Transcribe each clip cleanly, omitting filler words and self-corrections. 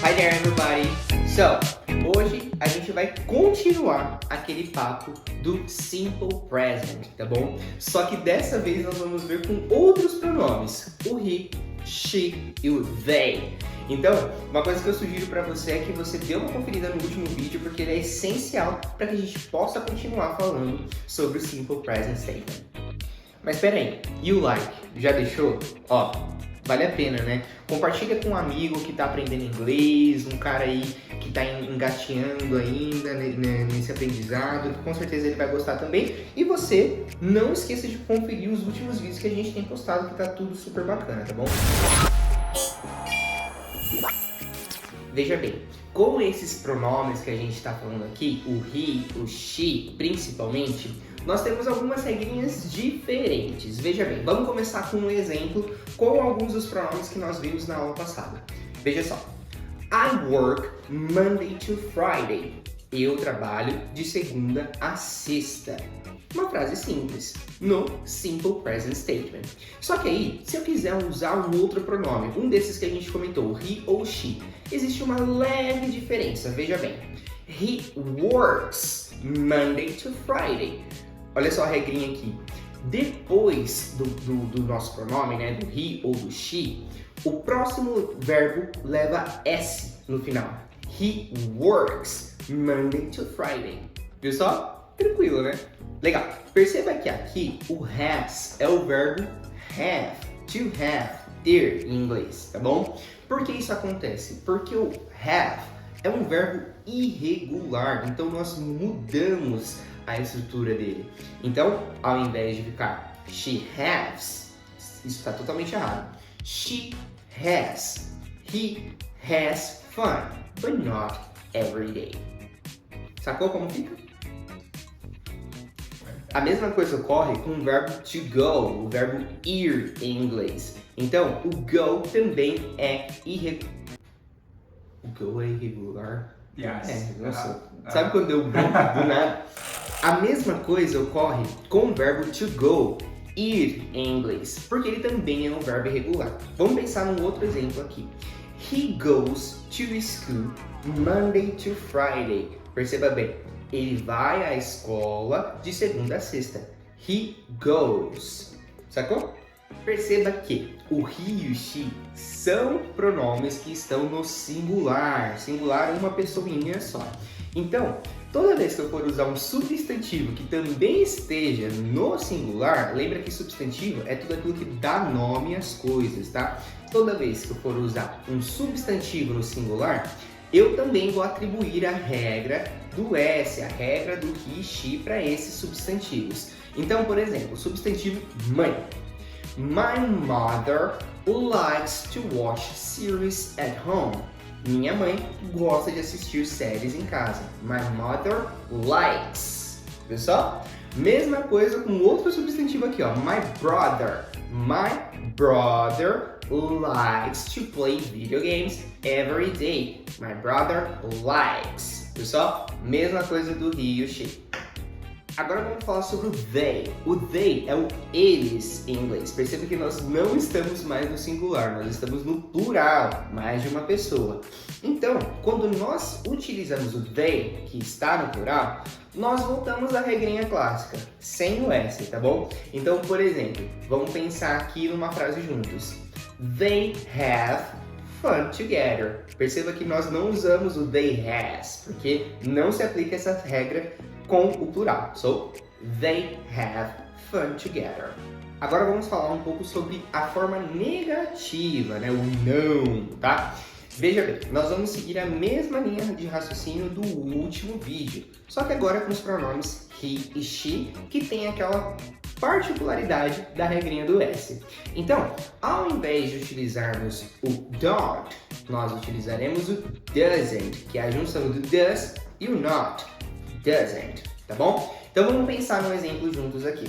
Hi there everybody! So, hoje a gente vai continuar aquele papo do Simple Present, tá bom? Só que dessa vez nós vamos ver com outros pronomes, o he, she e o they. Então, uma coisa que eu sugiro para você é que você dê uma conferida no último vídeo, porque ele é essencial para que a gente possa continuar falando sobre o Simple Present Statement. Mas espera aí, e o like? Já deixou? Ó, vale a pena, né? Compartilha com um amigo que está aprendendo inglês, um cara aí que está engateando ainda nesse aprendizado, que com certeza ele vai gostar também. E você, não esqueça de conferir os últimos vídeos que a gente tem postado, que tá tudo super bacana, tá bom? Veja bem, com esses pronomes que a gente está falando aqui, o he, o she, principalmente, nós temos algumas regrinhas diferentes. Veja bem, vamos começar com um exemplo com alguns dos pronomes que nós vimos na aula passada. Veja só. I work Monday to Friday. Eu trabalho de segunda a sexta. Uma frase simples, no Simple Present Statement. Só que aí, se eu quiser usar um outro pronome, um desses que a gente comentou, he ou she, existe uma leve diferença, veja bem. He works Monday to Friday. Olha só a regrinha aqui. Depois do nosso pronome, né, do he ou do she, o próximo verbo leva S no final. He works Monday to Friday. Viu só? Tranquilo, né? Legal. Perceba que aqui o has é o verbo have, to have, ter em inglês, tá bom? Por que isso acontece? Porque o have é um verbo irregular, então nós mudamos a estrutura dele. Então, ao invés de ficar she has, isso está totalmente errado. She has, he has fun, but not every day. Sacou como fica? A mesma coisa ocorre com o verbo to go, o verbo ir em inglês. Então, o go também é irregular. O go é irregular? Yes. Nossa. Sabe quando deu branco do nada? A mesma coisa ocorre com o verbo to go, ir em inglês, porque ele também é um verbo irregular. Vamos pensar num outro exemplo aqui. He goes to school Monday to Friday. Perceba bem, ele vai à escola de segunda a sexta. He goes. Sacou? Perceba que o he e o she são pronomes que estão no singular. Singular é uma pessoinha só. Então, toda vez que eu for usar um substantivo que também esteja no singular, lembra que substantivo é tudo aquilo que dá nome às coisas, tá? Toda vez que eu for usar um substantivo no singular, eu também vou atribuir a regra do S, a regra do he e she para esses substantivos. Então, por exemplo, o substantivo mãe. My mother likes to watch series at home. Minha mãe gosta de assistir séries em casa. My mother likes. Viu só? Mesma coisa com outro substantivo aqui, ó. My brother. My brother likes to play video games every day. My brother likes. Viu só? Mesma coisa do he e o she. Agora vamos falar sobre o they. O they é o eles em inglês. Perceba que nós não estamos mais no singular, nós estamos no plural, mais de uma pessoa. Então, quando nós utilizamos o they, que está no plural, nós voltamos à regrinha clássica, sem o S, tá bom? Então, por exemplo, vamos pensar aqui numa frase juntos. They have fun together. Perceba que nós não usamos o they has, porque não se aplica essa regra com o plural. So, they have fun together. Agora vamos falar um pouco sobre a forma negativa, né? O não, tá? Veja bem, nós vamos seguir a mesma linha de raciocínio do último vídeo, só que agora com os pronomes he e she, que tem aquela particularidade da regrinha do S. Então, ao invés de utilizarmos o don't, nós utilizaremos o doesn't, que é a junção do does e o not. Doesn't, tá bom? Então vamos pensar num exemplo juntos aqui.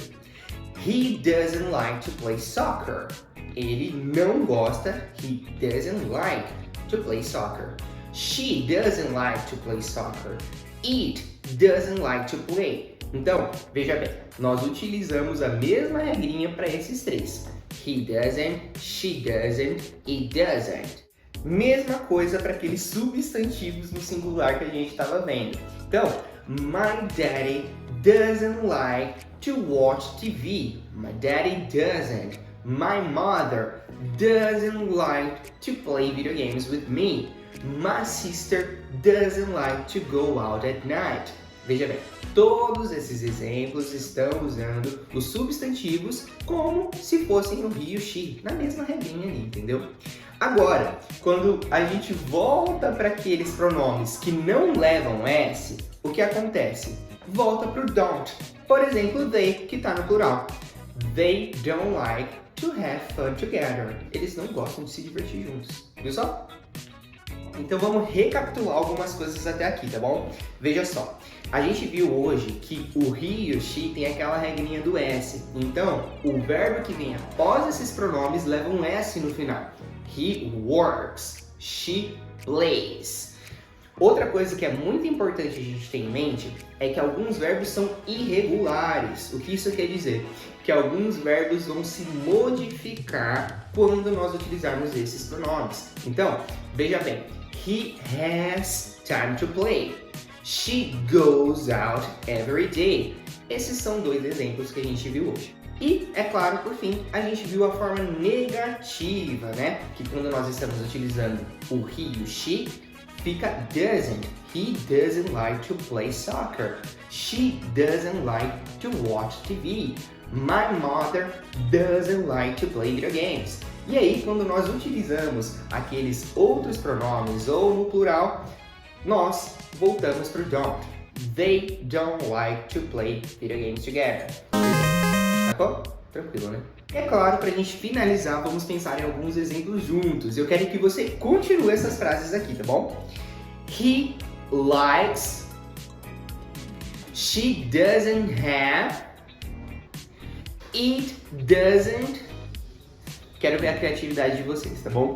He doesn't like to play soccer. Ele não gosta, he doesn't like to play soccer. She doesn't like to play soccer. It doesn't like to play. Então, veja bem, nós utilizamos a mesma regrinha para esses três. He doesn't, she doesn't, it doesn't. Mesma coisa para aqueles substantivos no singular que a gente estava vendo. Então, my daddy doesn't like to watch TV. My daddy doesn't. My mother doesn't like to play video games with me. My sister doesn't like to go out at night. Veja bem, todos esses exemplos estão usando os substantivos como se fossem o he e o she, na mesma regrinha ali, entendeu? Agora, quando a gente volta para aqueles pronomes que não levam S, o que acontece? Volta para o don't. Por exemplo, they, que está no plural. They don't like to have fun together. Eles não gostam de se divertir juntos. Viu só? Então vamos recapitular algumas coisas até aqui, tá bom? Veja só. A gente viu hoje que o he e o she tem aquela regrinha do S. Então, o verbo que vem após esses pronomes leva um S no final. He works. She plays. Outra coisa que é muito importante a gente ter em mente é que alguns verbos são irregulares. O que isso quer dizer? Que alguns verbos vão se modificar quando nós utilizarmos esses pronomes. Então, veja bem. He has time to play. She goes out every day. Esses são dois exemplos que a gente viu hoje. E, é claro, por fim, a gente viu a forma negativa, né? Que quando nós estamos utilizando o he e o she, fica doesn't. He doesn't like to play soccer. She doesn't like to watch TV. My mother doesn't like to play video games. E aí, quando nós utilizamos aqueles outros pronomes ou no plural, nós voltamos para o don't. They don't like to play video games together. Sacou? Tranquilo, né? É claro, para a gente finalizar, vamos pensar em alguns exemplos juntos. Eu quero que você continue essas frases aqui, tá bom? He likes. She doesn't have. It doesn't. Quero ver a criatividade de vocês, tá bom?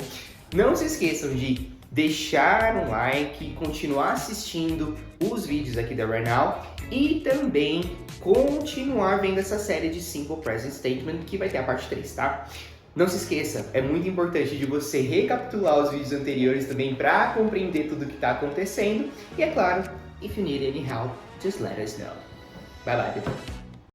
Não se esqueçam de deixar um like, continuar assistindo os vídeos aqui da Right Now e também continuar vendo essa série de Simple Present Statement que vai ter a parte 3, tá? Não se esqueça, é muito importante de você recapitular os vídeos anteriores também para compreender tudo o que está acontecendo. E é claro, if you need any help, just let us know. Bye bye, people.